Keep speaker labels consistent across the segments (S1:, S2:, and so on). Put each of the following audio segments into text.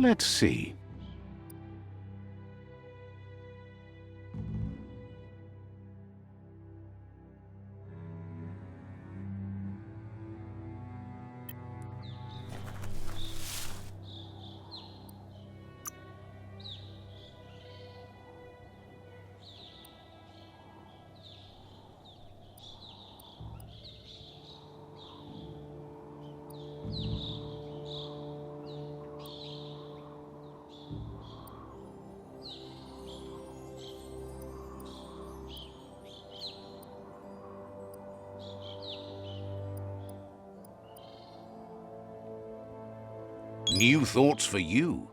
S1: Let's see. New thoughts for you.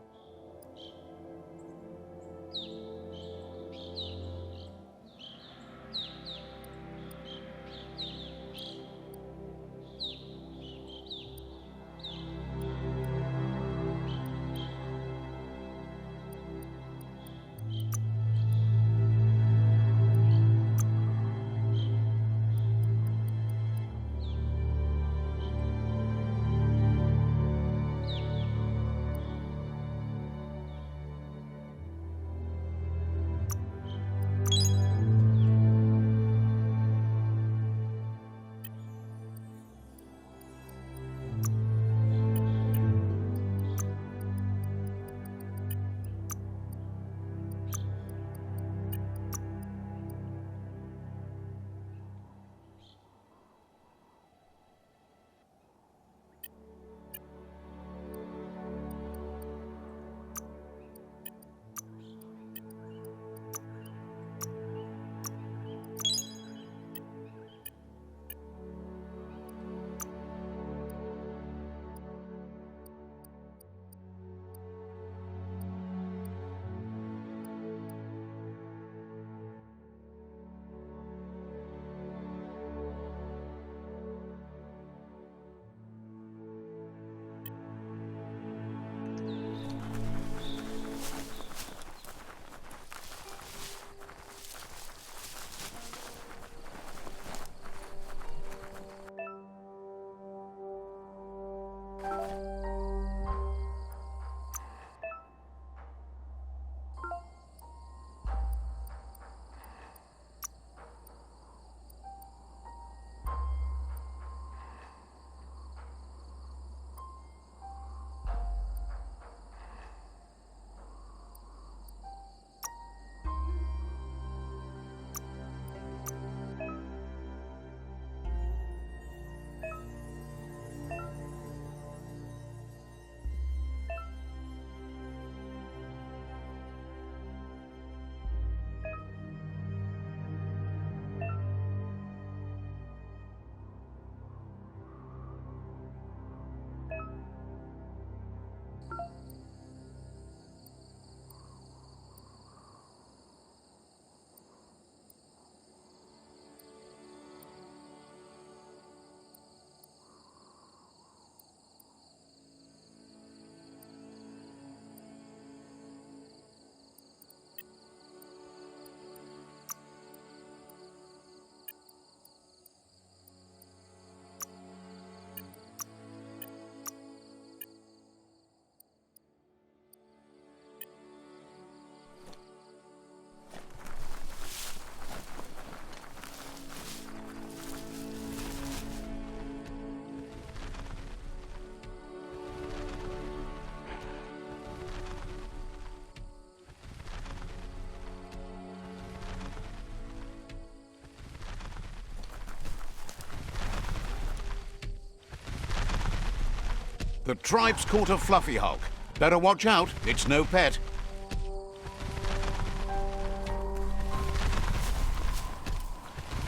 S1: The tribe's caught a fluffy hulk. Better watch out, it's no pet.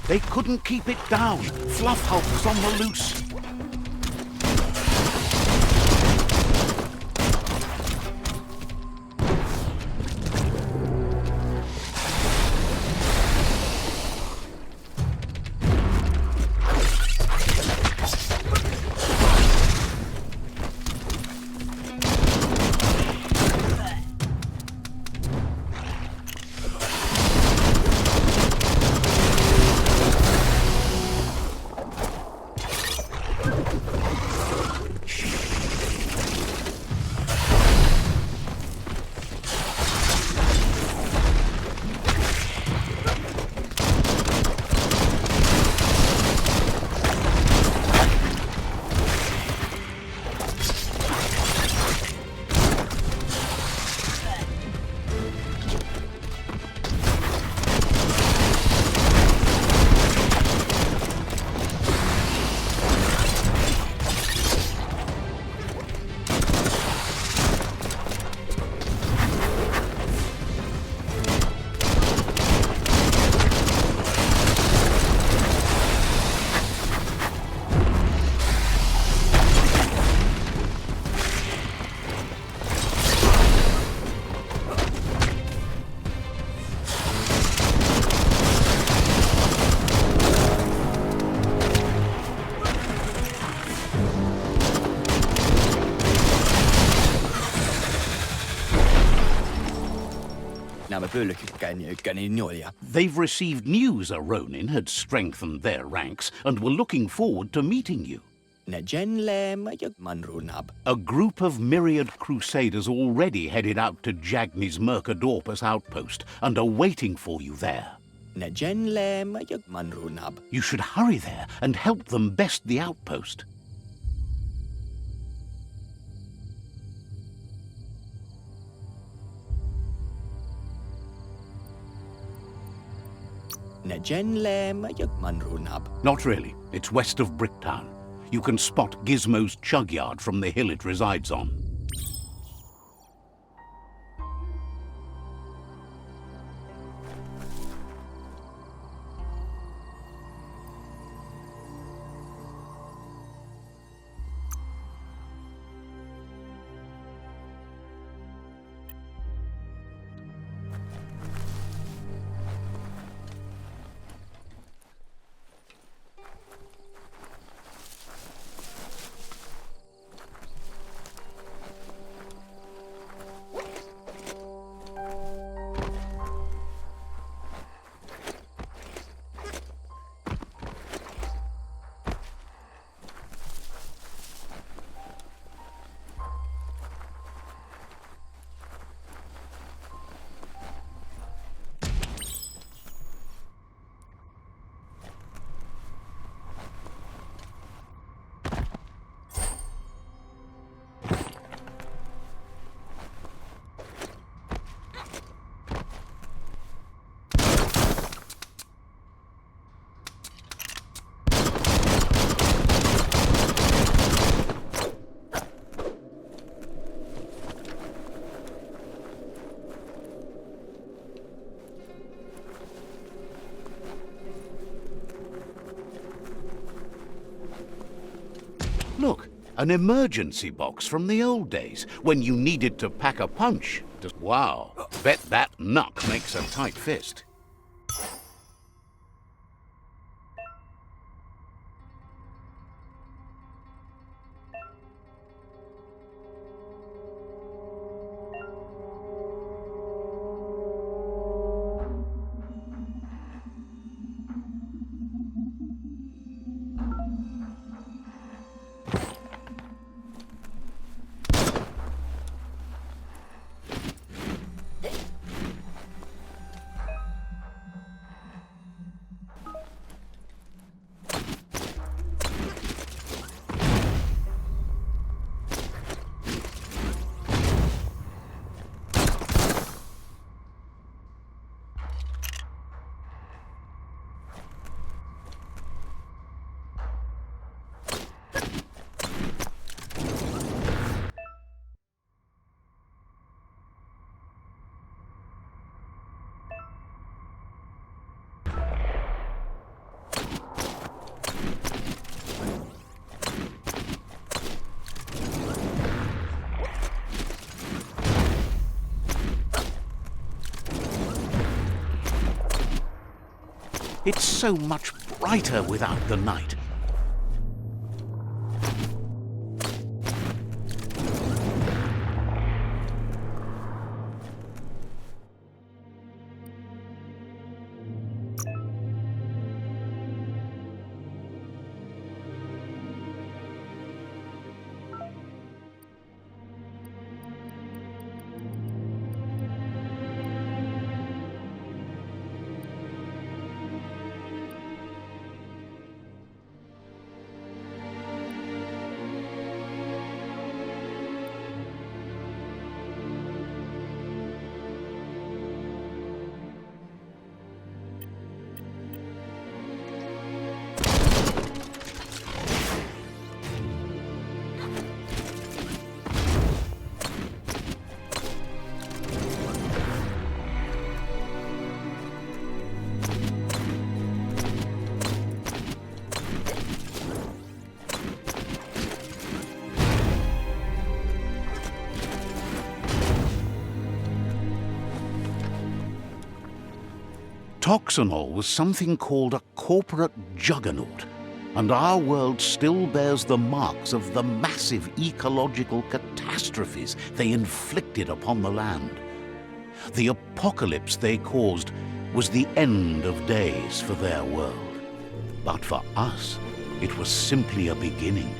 S1: They couldn't keep it down. Fluff hulk was on the loose. They've received news a Ronin had strengthened their ranks and were looking forward to meeting you. A group of myriad crusaders already headed out to Jagni's Mercadorpus outpost and are waiting for you there. You should hurry there and help them best the outpost. Not really. It's west of Bricktown. You can spot Gizmo's chug yard from the hill it resides on. Look, an emergency box from the old days, when you needed to pack a punch. Wow, bet that knuck makes a tight fist. It's so much brighter without the night. Toxanol was something called a corporate juggernaut, and our world still bears the marks of the massive ecological catastrophes they inflicted upon the land. The apocalypse they caused was the end of days for their world. But for us, it was simply a beginning.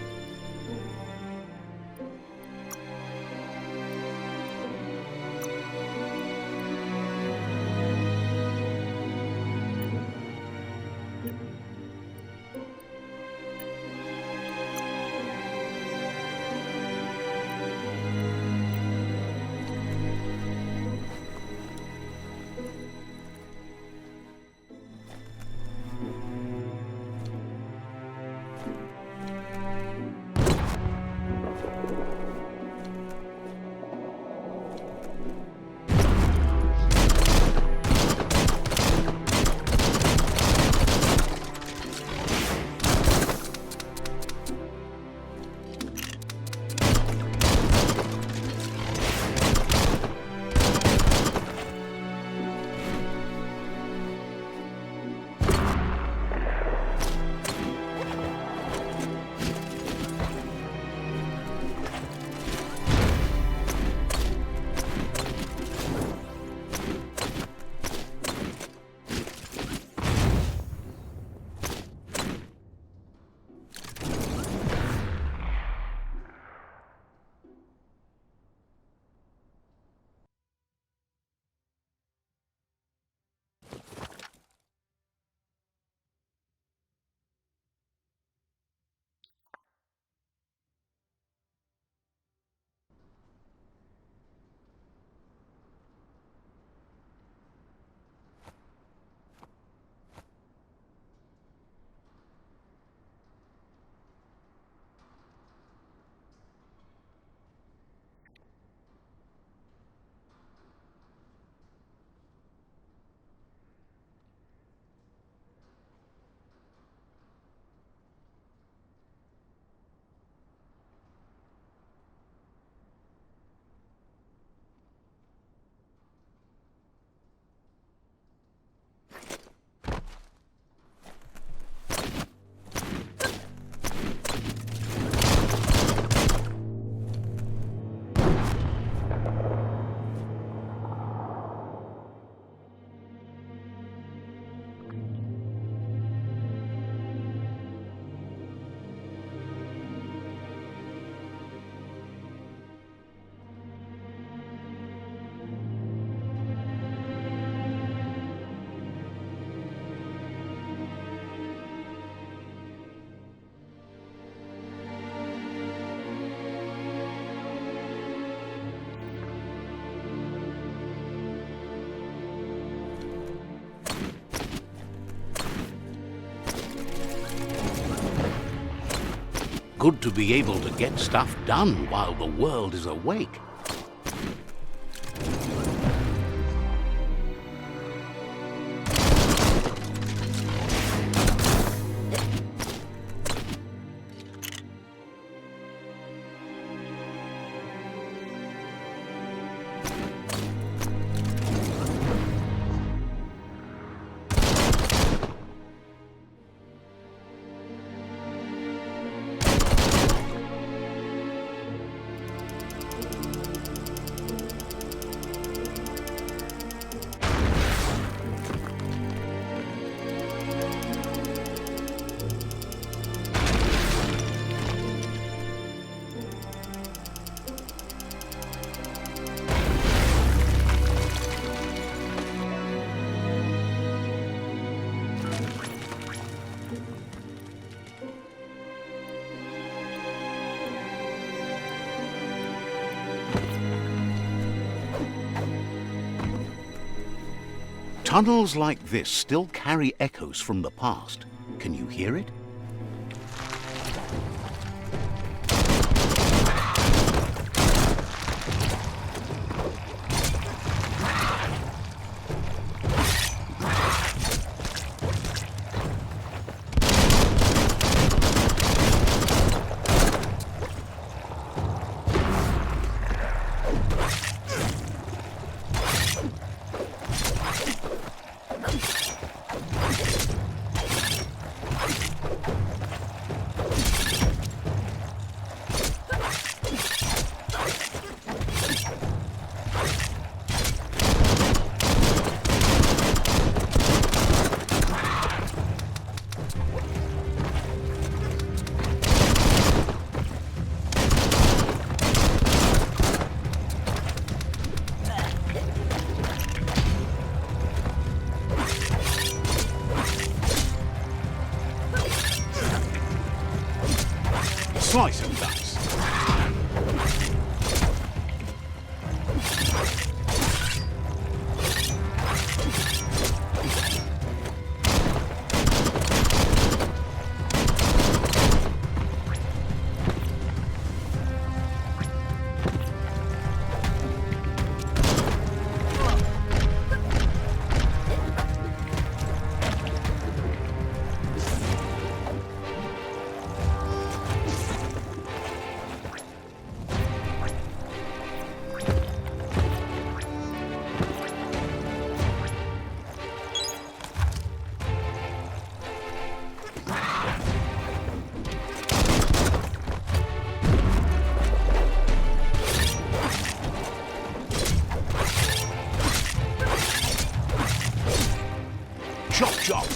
S1: Good to be able to get stuff done while the world is awake. Tunnels like this still carry echoes from the past. Can you hear it? Slice and dice. Chop, chop.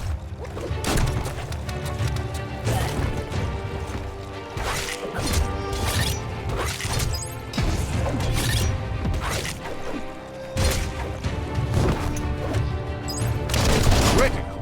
S1: Critical.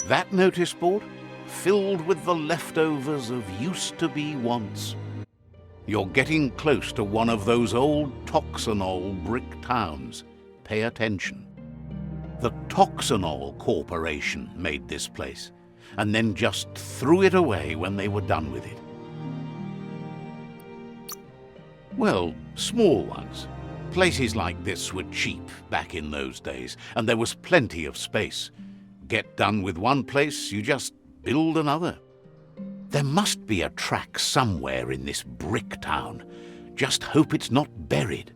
S1: That notice board, filled with the leftovers of used-to-be wants. You're getting close to one of those old Toxanol brick towns. Pay attention. The Toxanol Corporation made this place, and then just threw it away when they were done with it. Well, small ones. Places like this were cheap back in those days, and there was plenty of space. Get done with one place, you just build another. There must be a track somewhere in this brick town. Just hope it's not buried.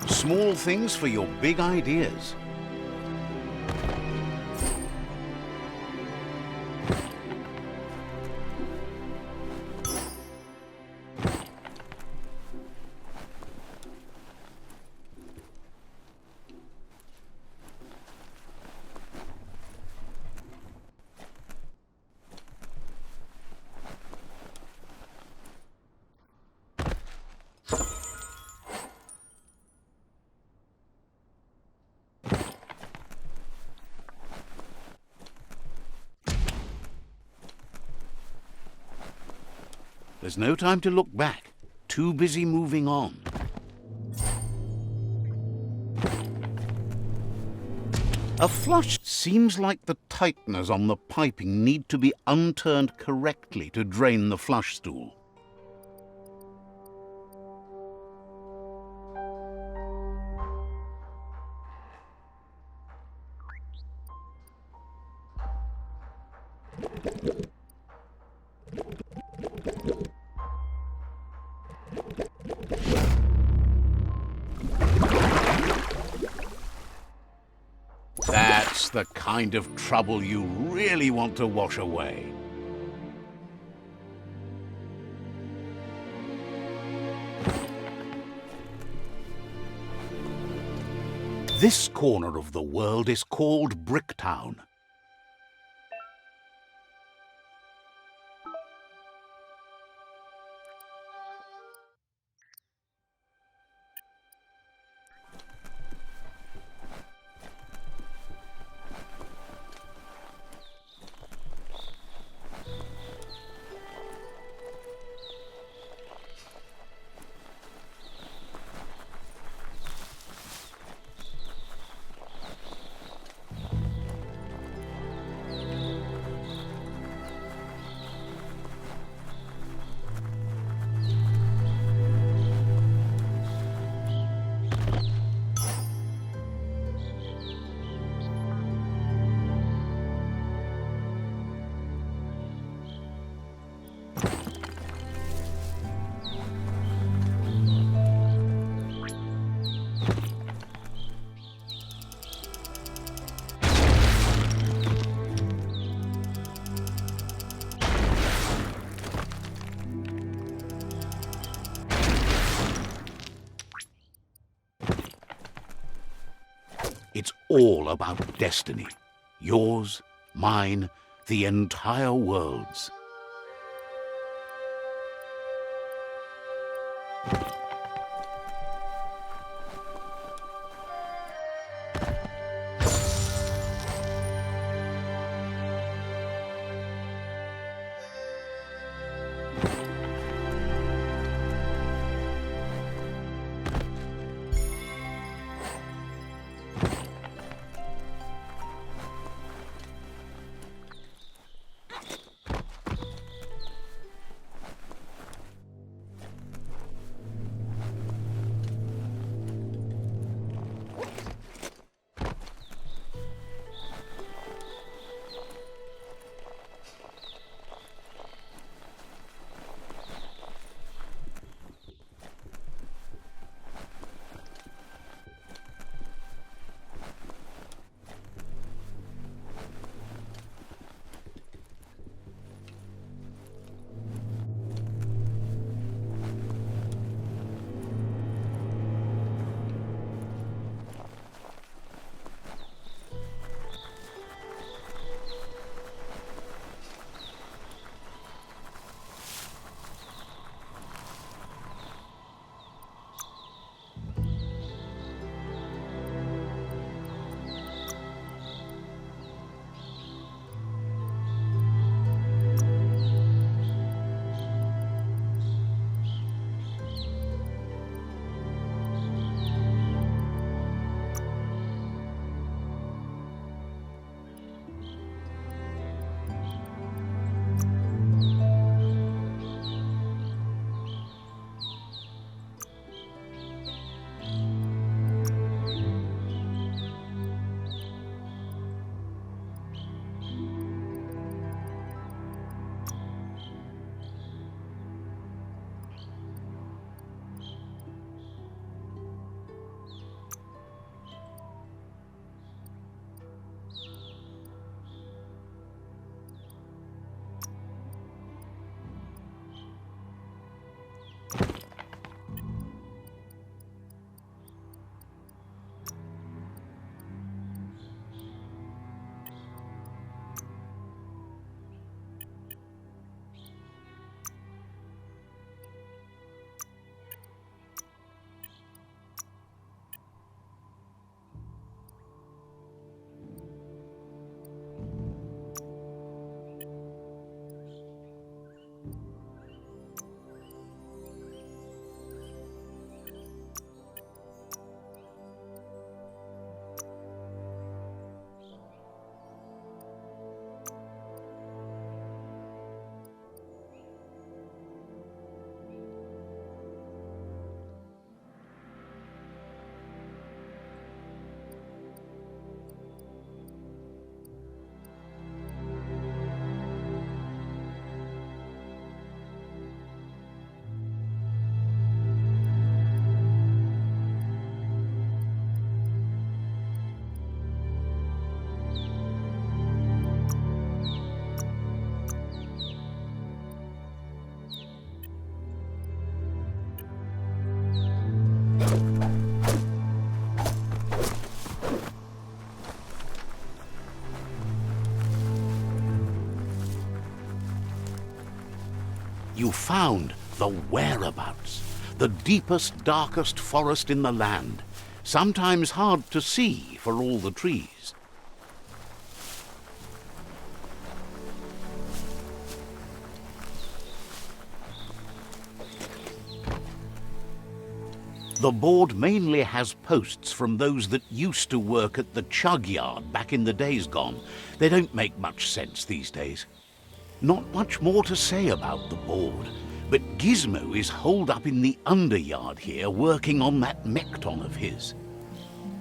S1: Small things for your big ideas. There's no time to look back. Too busy moving on. A flush seems like the tighteners on the piping need to be unturned correctly to drain the flush stool. That's the kind of trouble you really want to wash away. This corner of the world is called Bricktown. all about destiny. Yours, mine, the entire world's. You found the whereabouts, the deepest, darkest forest in the land, sometimes hard to see for all the trees. The board mainly has posts from those that used to work at the chug yard back in the days gone. They don't make much sense these days. Not much more to say about the board, but Gizmo is holed up in the underyard here working on that Mekton of his.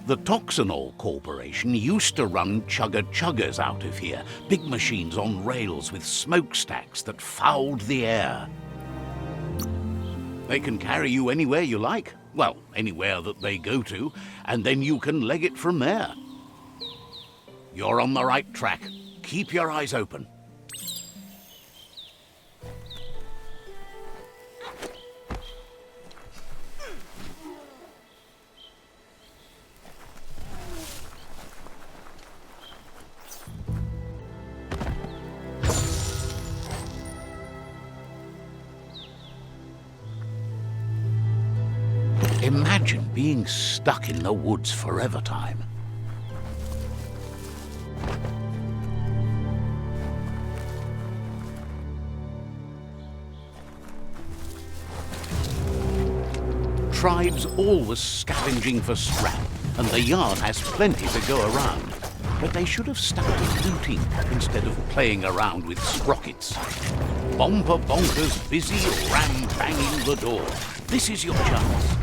S1: The Toxanol Corporation used to run chugger-chuggers out of here, big machines on rails with smokestacks that fouled the air. They can carry you anywhere you like, well, anywhere that they go to, and then you can leg it from there. You're on the right track. Keep your eyes open. Imagine being stuck in the woods forever time. Tribes always scavenging for scrap, and the yard has plenty to go around. But they should have stuck to looting instead of playing around with sprockets. Bomper bonkers busy ram-banging the door. This is your chance.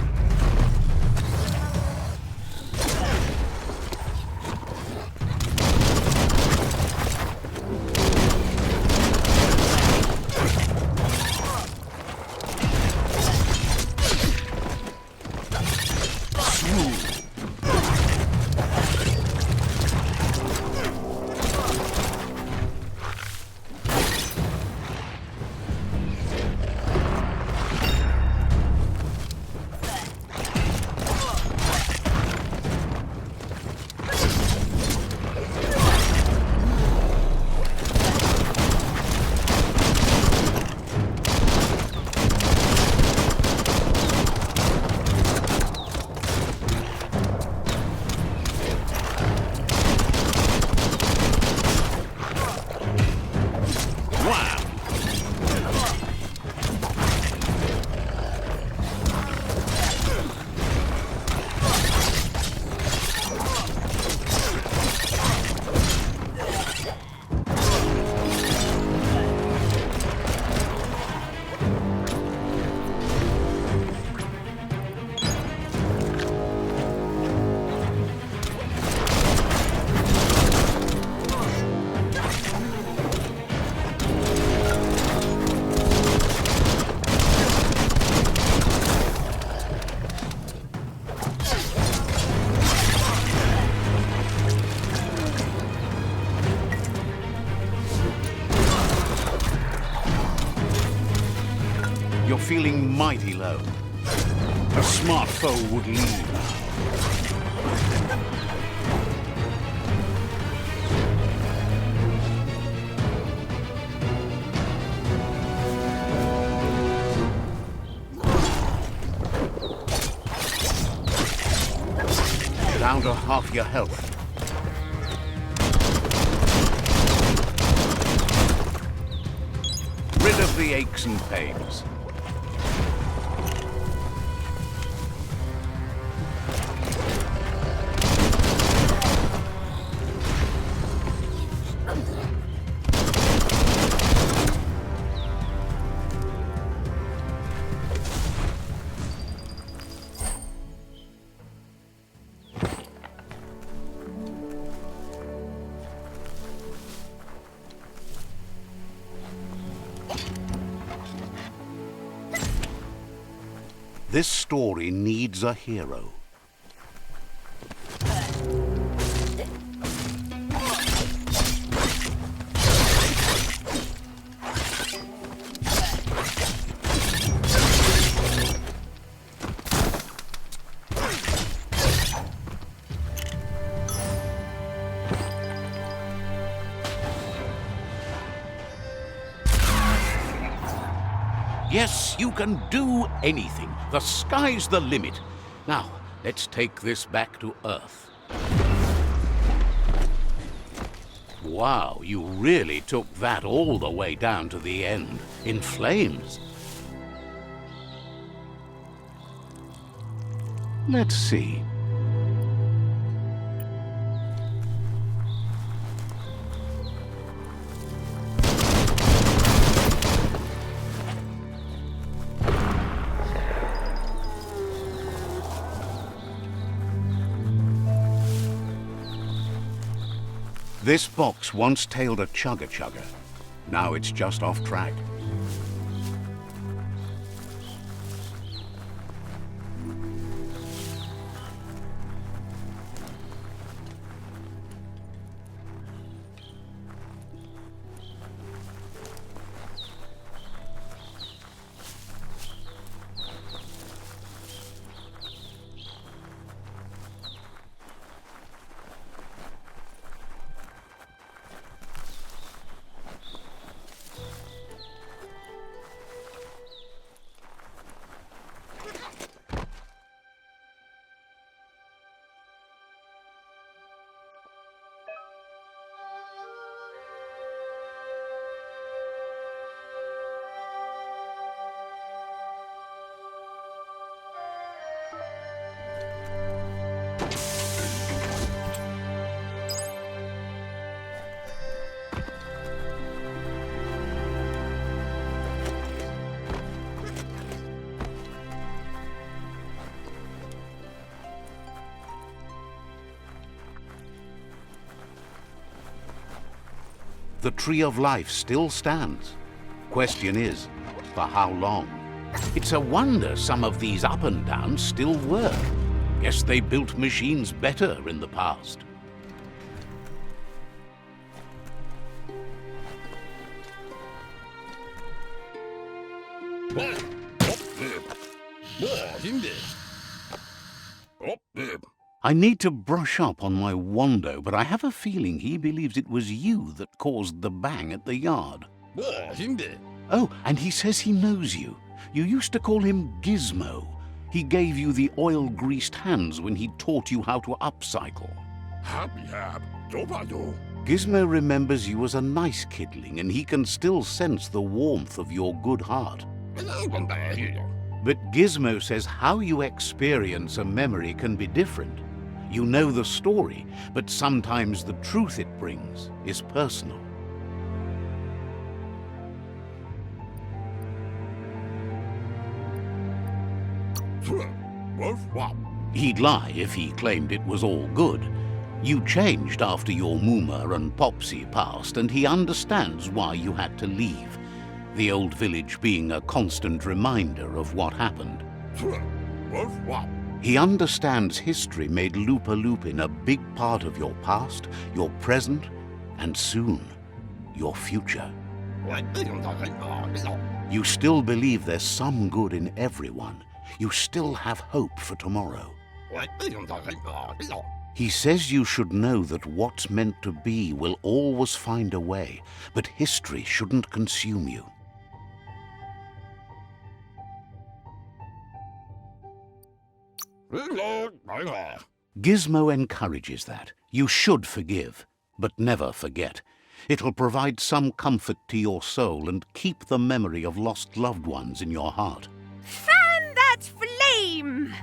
S1: You're feeling mighty low. A smart foe would leave now. Down to half your health. Rid of the aches and pains. This story needs a hero. Yes, you can do anything. The sky's the limit. Now, let's take this back to Earth. Wow, you really took that all the way down to the end, in flames. Let's see. This box once tailed a chugga-chugga. Now it's just off track. The Tree of Life still stands. Question is, for how long? It's a wonder some of these up and downs still work. Guess they built machines better in the past. I need to brush up on my Wando, but I have a feeling he believes it was you that caused the bang at the yard. Oh, and he says he knows you. You used to call him Gizmo. He gave you the oil-greased hands when he taught you how to upcycle. Gizmo remembers you as a nice kidling, and he can still sense the warmth of your good heart. But Gizmo says how you experience a memory can be different. You know the story, but sometimes the truth it brings is personal. He'd lie if he claimed it was all good. You changed after your Mooma and Popsy passed, and he understands why you had to leave. The old village being a constant reminder of what happened. He understands history made Lupa Lupin a big part of your past, your present, and soon, your future. You still believe there's some good in everyone. You still have hope for tomorrow. He says you should know that what's meant to be will always find a way, but history shouldn't consume you. Gizmo encourages that. You should forgive, but never forget. It'll provide some comfort to your soul and keep the memory of lost loved ones in your heart.
S2: Fan that flame!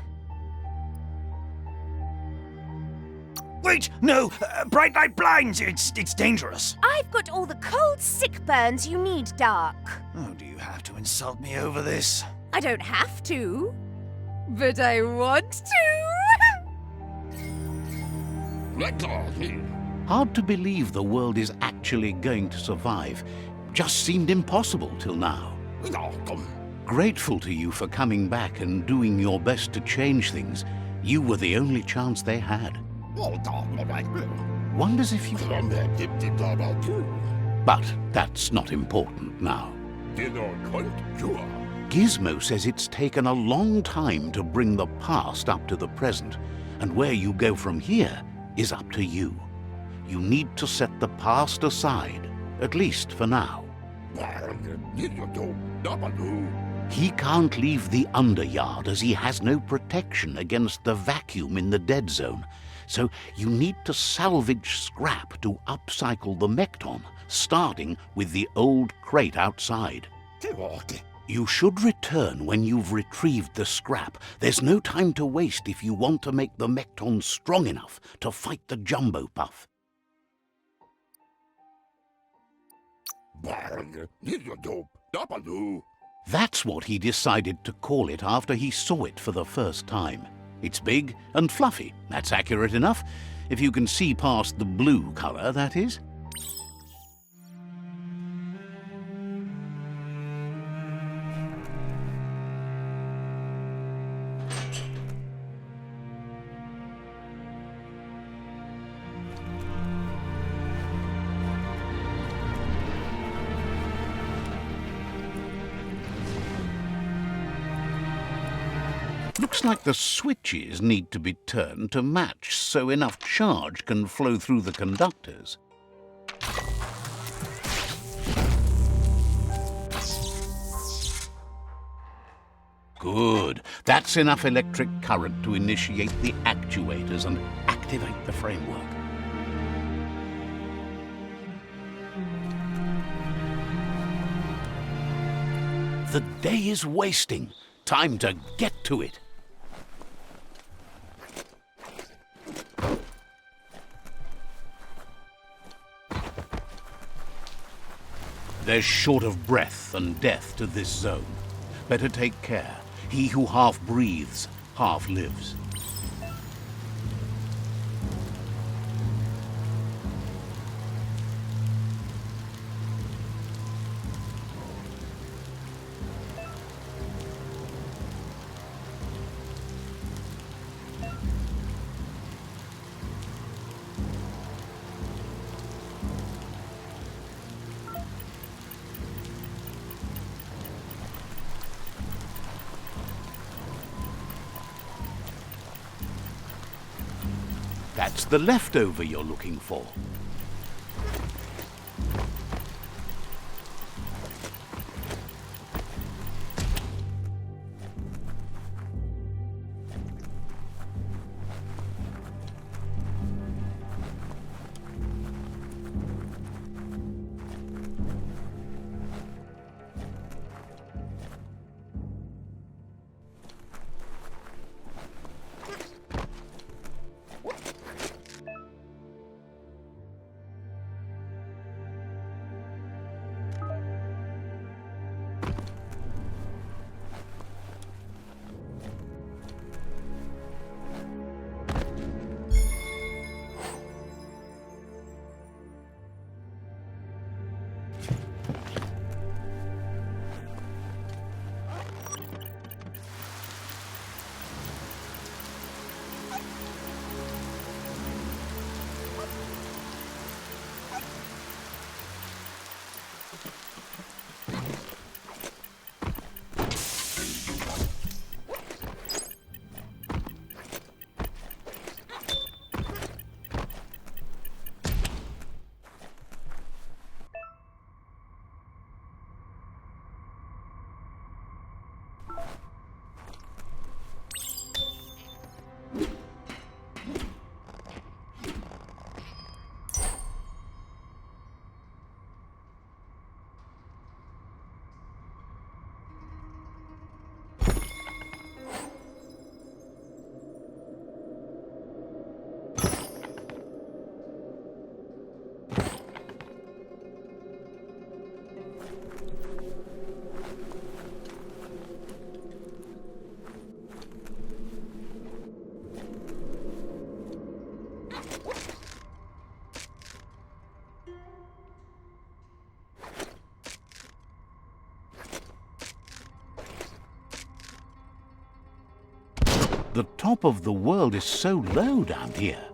S3: Wait, no! Bright light blinds! It's dangerous!
S2: I've got all the cold sick burns you need, Dark.
S3: Oh, do you have to insult me over this?
S2: I don't have to, but I want to.
S1: Hard to believe the world is actually going to survive. Just seemed impossible till now. Grateful to you for coming back and doing your best to change things. You were the only chance they had. Wonders if you... But that's not important now. Gizmo says it's taken a long time to bring the past up to the present, and where you go from here is up to you. You need to set the past aside, at least for now. He can't leave the underyard as he has no protection against the vacuum in the dead zone. So you need to salvage scrap to upcycle the Mekton, starting with the old crate outside. You should return when you've retrieved the scrap. There's no time to waste if you want to make the Mekton strong enough to fight the Jumbo Puff. That's what he decided to call it after he saw it for the first time. It's big and fluffy. That's accurate enough. If you can see past the blue color, that is. Looks like the switches need to be turned to match so enough charge can flow through the conductors. Good. That's enough electric current to initiate the actuators and activate the framework. The day is wasting. Time to get to it. There's short of breath and death to this zone. Better take care. He who half breathes, half lives. That's the leftover you're looking for. The top of the world is so low down here.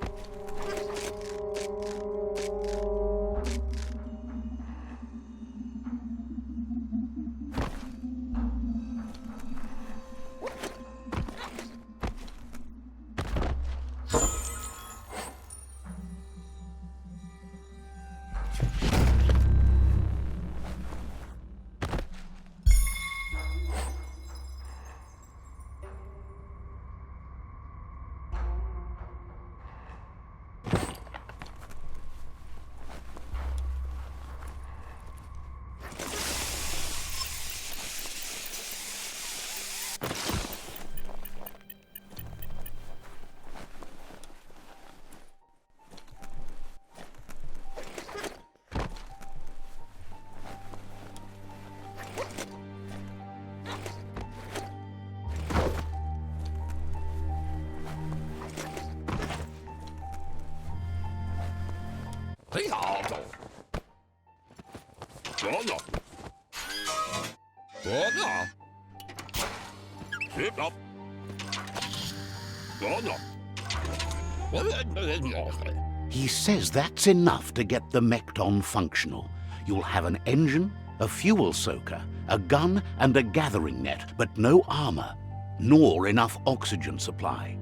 S1: He says that's enough to get the Mekton functional. You'll have an engine, a fuel soaker, a gun and a gathering net, but no armor, nor enough oxygen supply.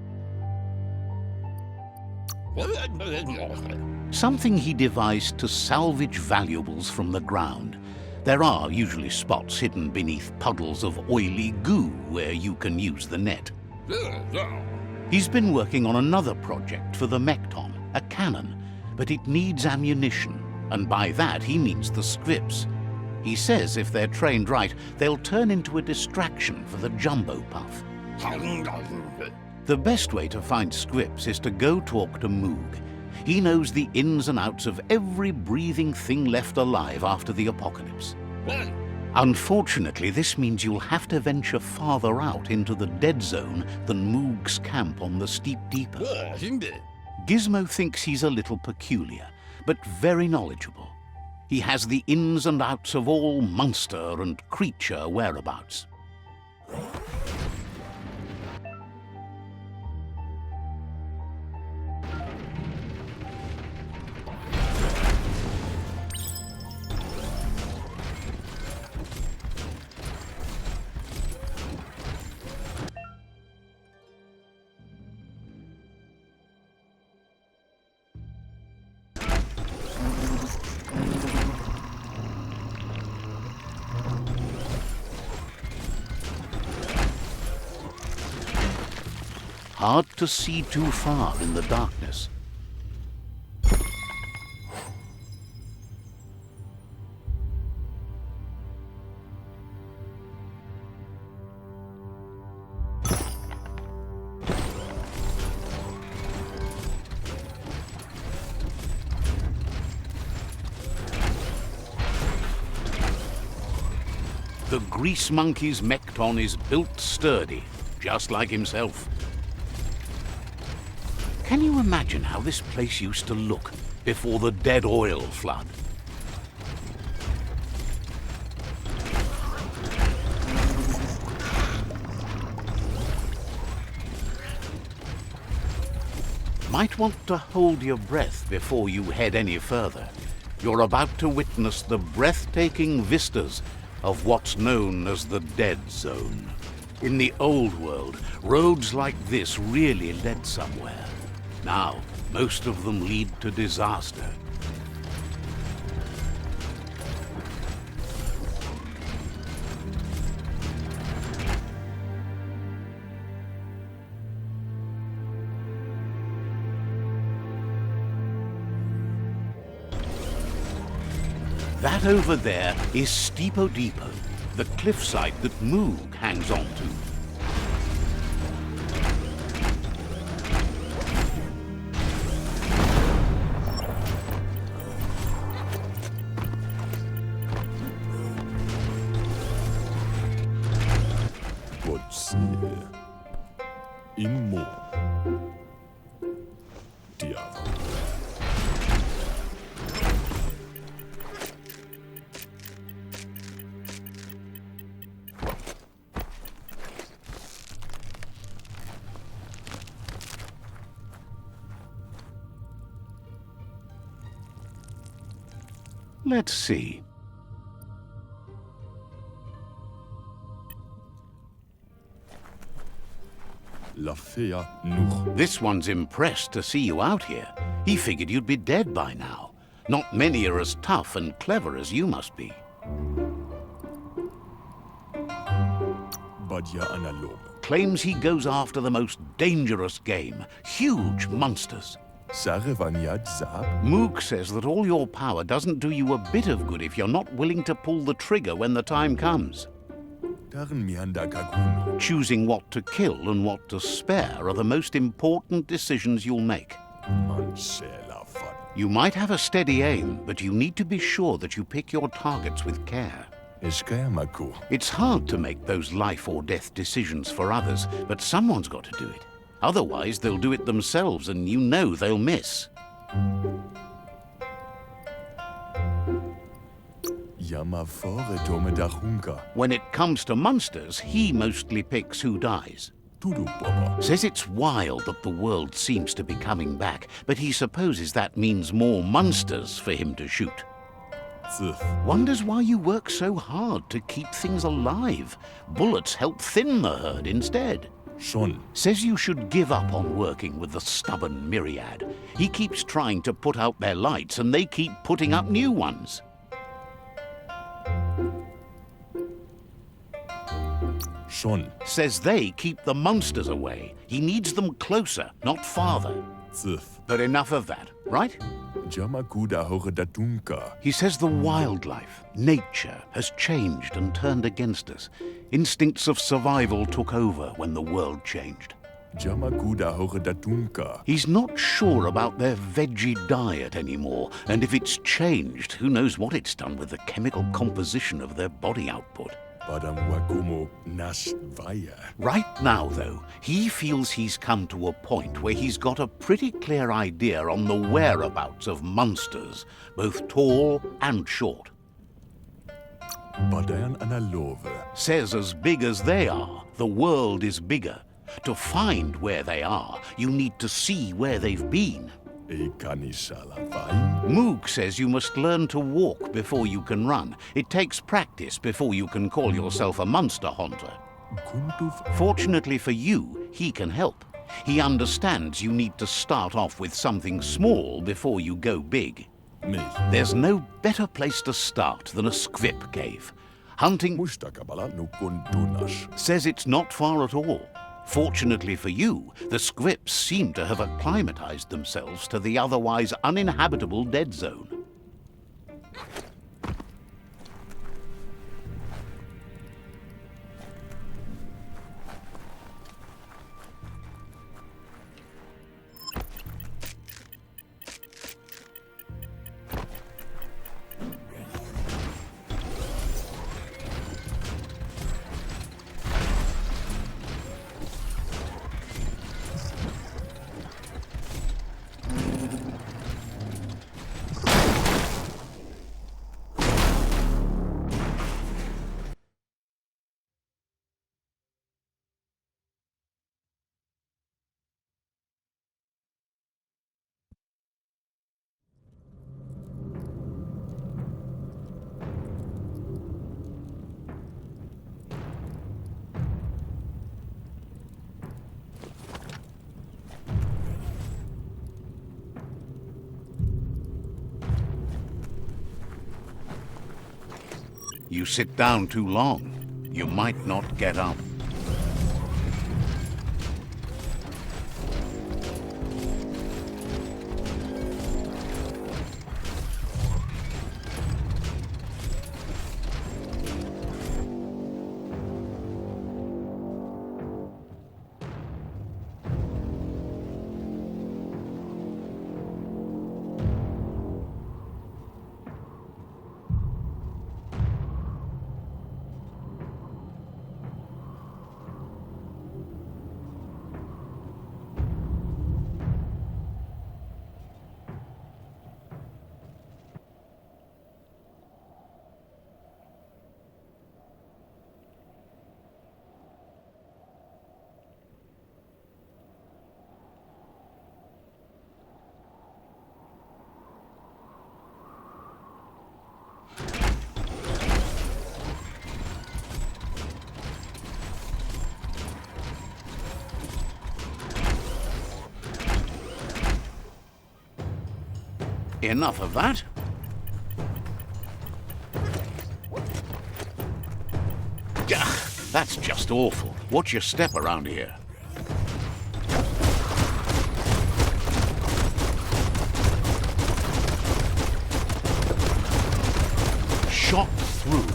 S1: Something he devised to salvage valuables from the ground. There are usually spots hidden beneath puddles of oily goo where you can use the net. He's been working on another project for the Mekton, a cannon, but it needs ammunition, and by that he means the scripts. He says if they're trained right, they'll turn into a distraction for the jumbo puff. The best way to find scripts is to go talk to Moog. He knows the ins and outs of every breathing thing left alive after the apocalypse. Unfortunately, this means you'll have to venture farther out into the dead zone than Moog's camp on the steep deeper. Gizmo thinks he's a little peculiar, but very knowledgeable. He has the ins and outs of all monster and creature whereabouts. hard to see too far in the darkness. The grease monkey's mekton is built sturdy, just like himself. Can you imagine how this place used to look before the dead oil flood? Might want to hold your breath before you head any further. You're about to witness the breathtaking vistas of what's known as the Dead Zone. In the old world, roads like this really led somewhere. Now, most of them lead to disaster. That over there is Steepo Depot, the cliffside that Moog hangs on to.
S4: What's here? In more. Diavolo.
S1: Let's see.
S4: La fea nuch.
S1: This one's impressed to see you out here. He figured you'd be dead by now. Not many are as tough and clever as you must be.
S4: Badja analobe.
S1: Claims he goes after the most dangerous game, huge monsters.
S4: Sare vanyad zab.
S1: Moog says that all your power doesn't do you a bit of good if you're not willing to pull the trigger when the time comes.
S4: Darren mianda kaguno.
S1: Choosing what to kill and what to spare are the most important decisions you'll make.
S4: Man la fun.
S1: You might have a steady aim, but you need to be sure that you pick your targets with care.
S4: Eskayamaku.
S1: It's hard to make those life or death decisions for others, but someone's got to do it. Otherwise, they'll do it themselves, and you know they'll miss.
S4: Yamafore tomedahunka.
S1: When it comes to monsters, he mostly picks who dies.
S4: Tudu baba.
S1: Says it's wild that the world seems to be coming back, but he supposes that means more monsters for him to shoot.
S4: Zith.
S1: Wonders why you work so hard to keep things alive. Bullets help thin the herd instead.
S4: Schon.
S1: Says you should give up on working with the stubborn myriad. He keeps trying to put out their lights and they keep putting up new ones.
S4: Schon.
S1: Says they keep the monsters away. He needs them closer, not farther.
S4: Zith.
S1: But enough of that, right?
S4: Jamakuda hore datunka.
S1: He says the wildlife, nature, has changed and turned against us. Instincts of survival took over when the world changed.
S4: Jamakuda hore datunka.
S1: He's not sure about their veggie diet anymore, and if it's changed, who knows what it's done with the chemical composition of their body output.
S4: Badam wakumo nas vaya.
S1: Right now, though, he feels he's come to a point where he's got a pretty clear idea on the whereabouts of monsters, both tall and short.
S4: Badayan analove.
S1: Says as big as they are, the world is bigger. To find where they are, you need to see where they've been.
S4: E kanisala vai.
S1: Moog says you must learn to walk before you can run. It takes practice before you can call yourself a monster hunter.
S4: Kuntuf.
S1: Fortunately for you, he can help. He understands you need to start off with something small before you go big.
S4: Me.
S1: There's no better place to start than a squip cave. Hunting
S4: Mustakabala no kuntunash.
S1: says it's not far at all. Fortunately for you, the scripts seem to have acclimatized themselves to the otherwise uninhabitable dead zone. You sit down too long, you might not get up. Enough of that. Gah, that's just awful. Watch your step around here. Shot through.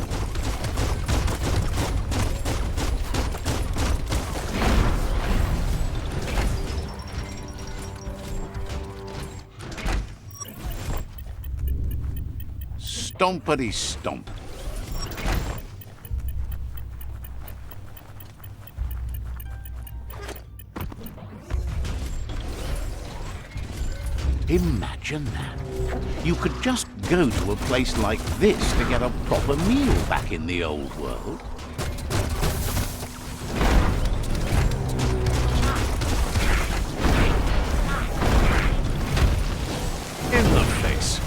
S1: Stompity stomp. Imagine that. You could just go to a place like this to get a proper meal back in the old world. In the face.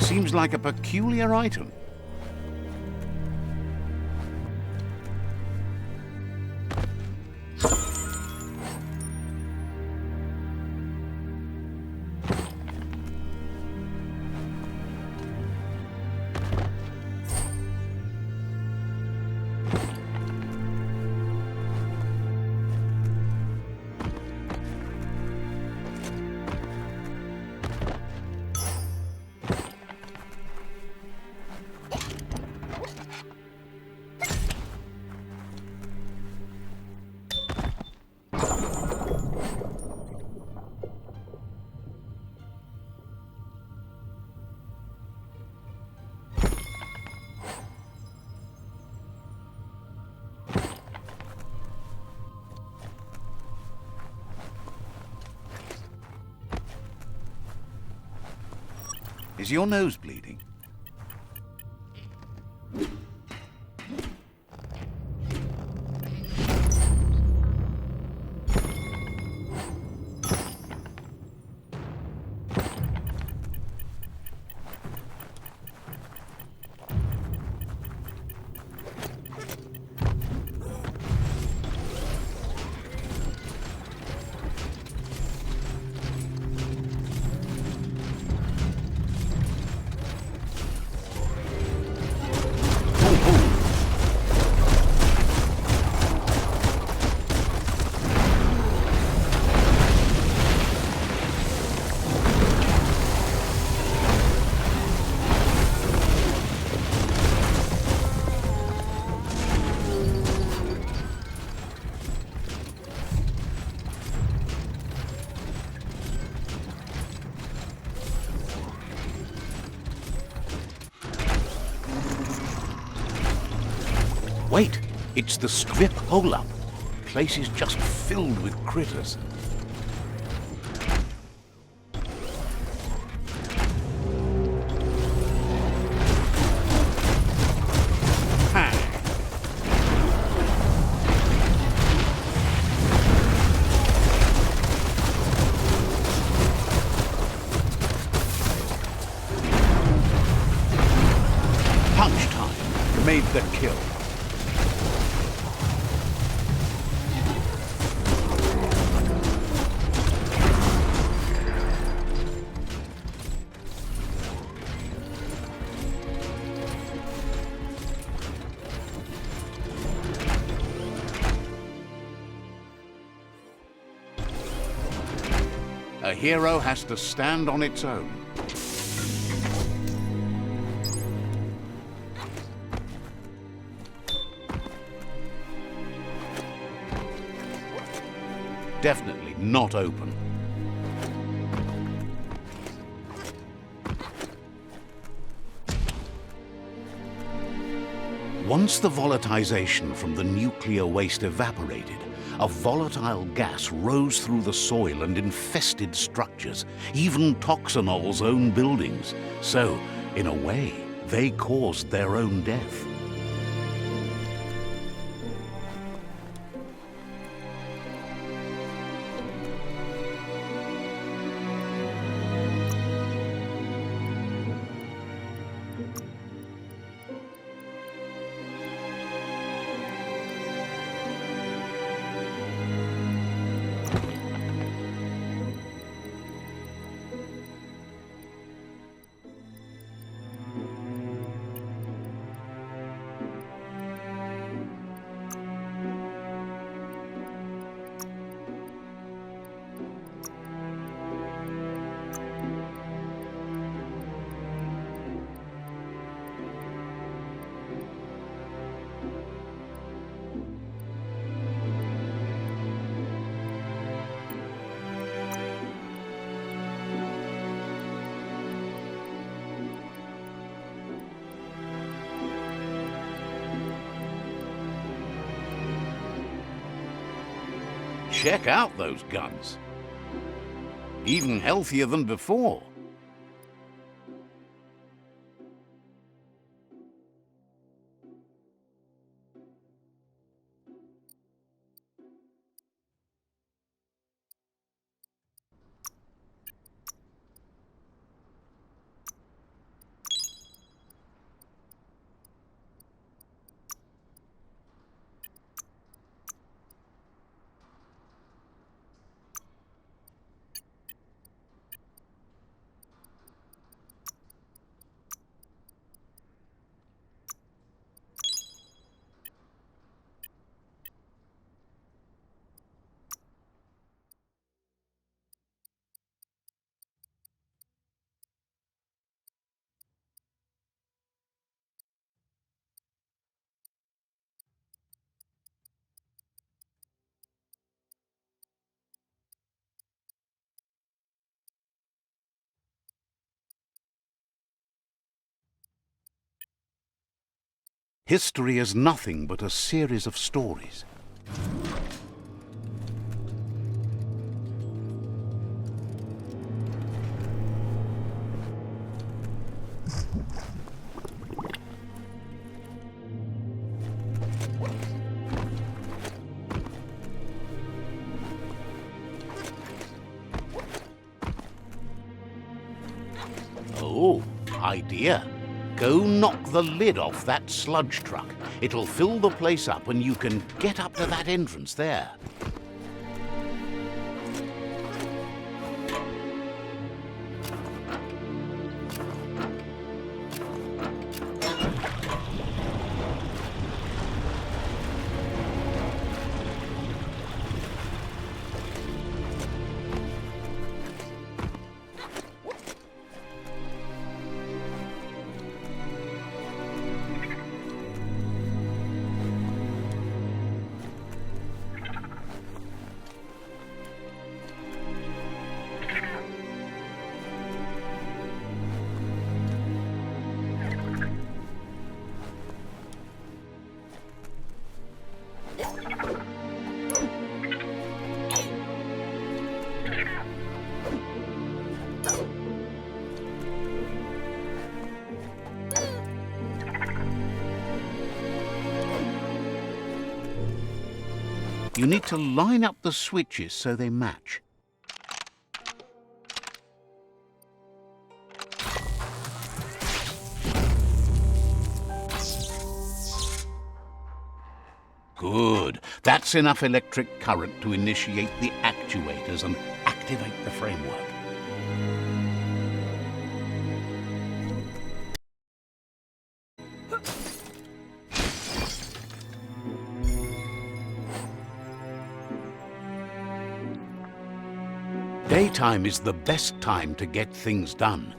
S1: Seems like a peculiar item. Is your nose bleeding? It's the strip hole-up. Place is just filled with critters. Punch time made the kill. A hero has to stand on its own. Definitely not open. Once the volatilization from the nuclear waste evaporated, a volatile gas rose through the soil and infested structures, even Toxanol's own buildings. So, in a way, they caused their own death. Check out those guns. Even healthier than before. History is nothing but a series of stories. Oh, idea. Go knock the lid off that sludge truck. It'll fill the place up and you can get up to that entrance there. You need to line up the switches so they match. Good. That's enough electric current to initiate the actuators and activate the framework. Daytime is the best time to get things done.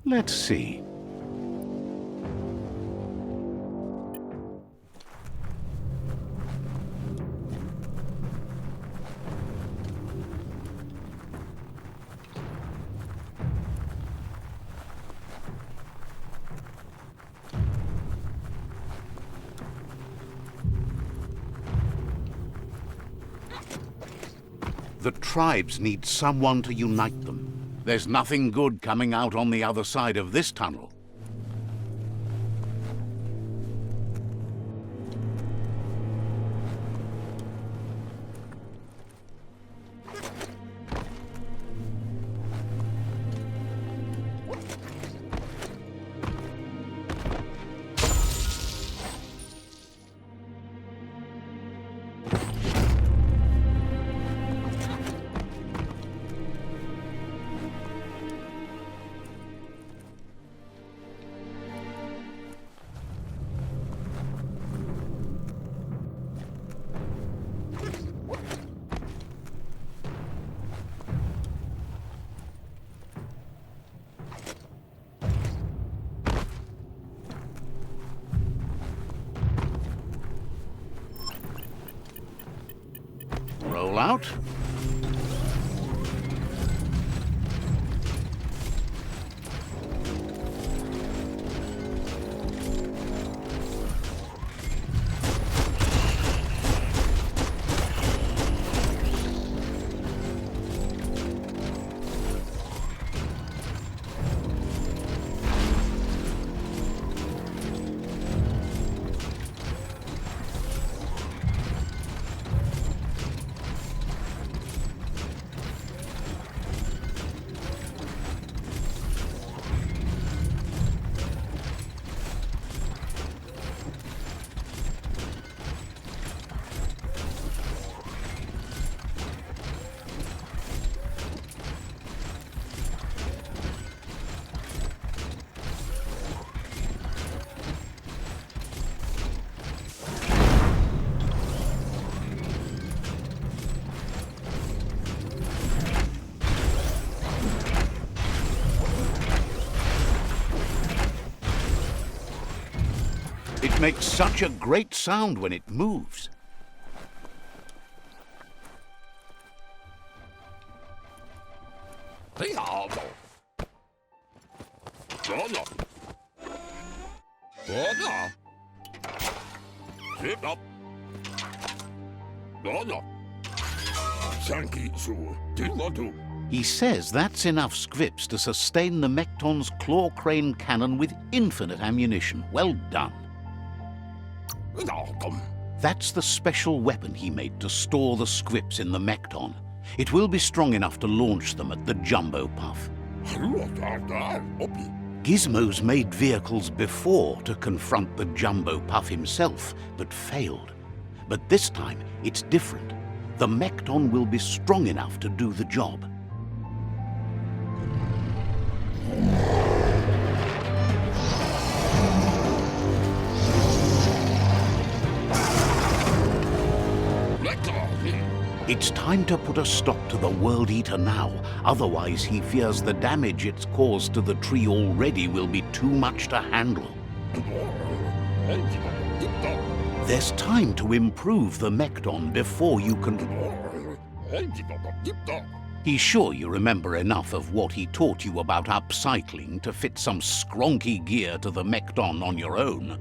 S1: Let's see. The tribes need someone to unite them. There's nothing good coming out on the other side of this tunnel. Roll out. makes such a great sound when it moves. He says that's enough scrips to sustain the Mekton's claw crane cannon with infinite ammunition. Well done. That's the special weapon he made to store the scrips in the Mekton. It will be strong enough to launch them at the Jumbo Puff. Gizmo's made vehicles before to confront the Jumbo Puff himself, but failed. But this time, it's different. The Mekton will be strong enough to do the job. It's time to put a stop to the World Eater now, otherwise he fears the damage it's caused to the tree already will be too much to handle. There's time to improve the Mekton before you can... He's sure you remember enough of what he taught you about upcycling to fit some skronky gear to the Mekton on your own.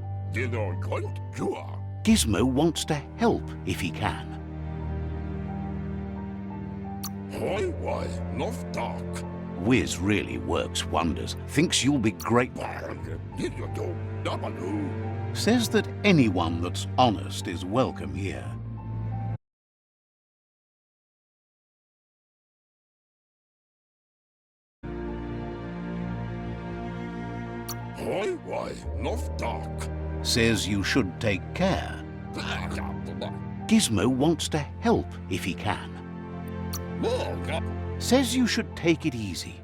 S1: Gizmo wants to help if he can. Wiz really works wonders. Thinks you'll be great. Says that anyone that's honest is welcome here. Says you should take care. Gizmo wants to help if he can. Says you should take it easy.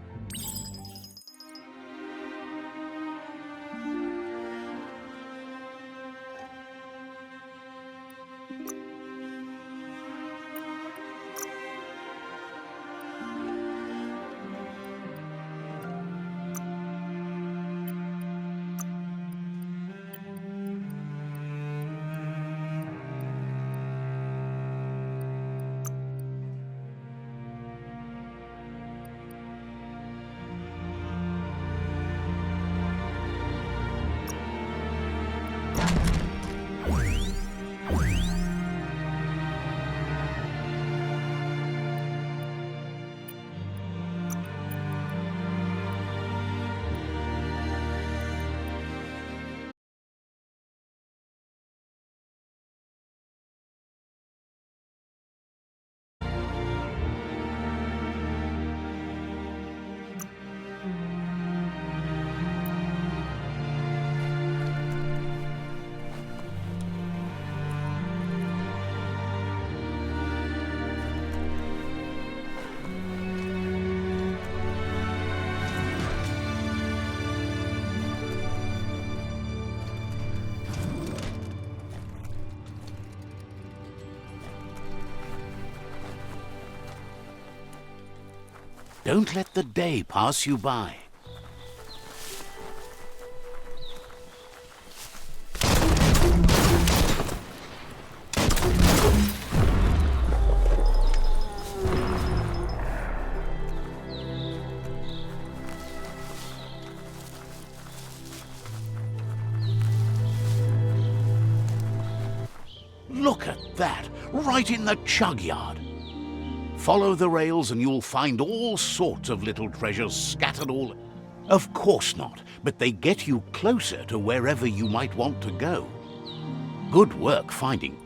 S1: Don't let the day pass you by. Look at that, right in the chug yard. Follow the rails and you'll find all sorts of little treasures scattered all... Of course not, but they get you closer to wherever you might want to go. Good work finding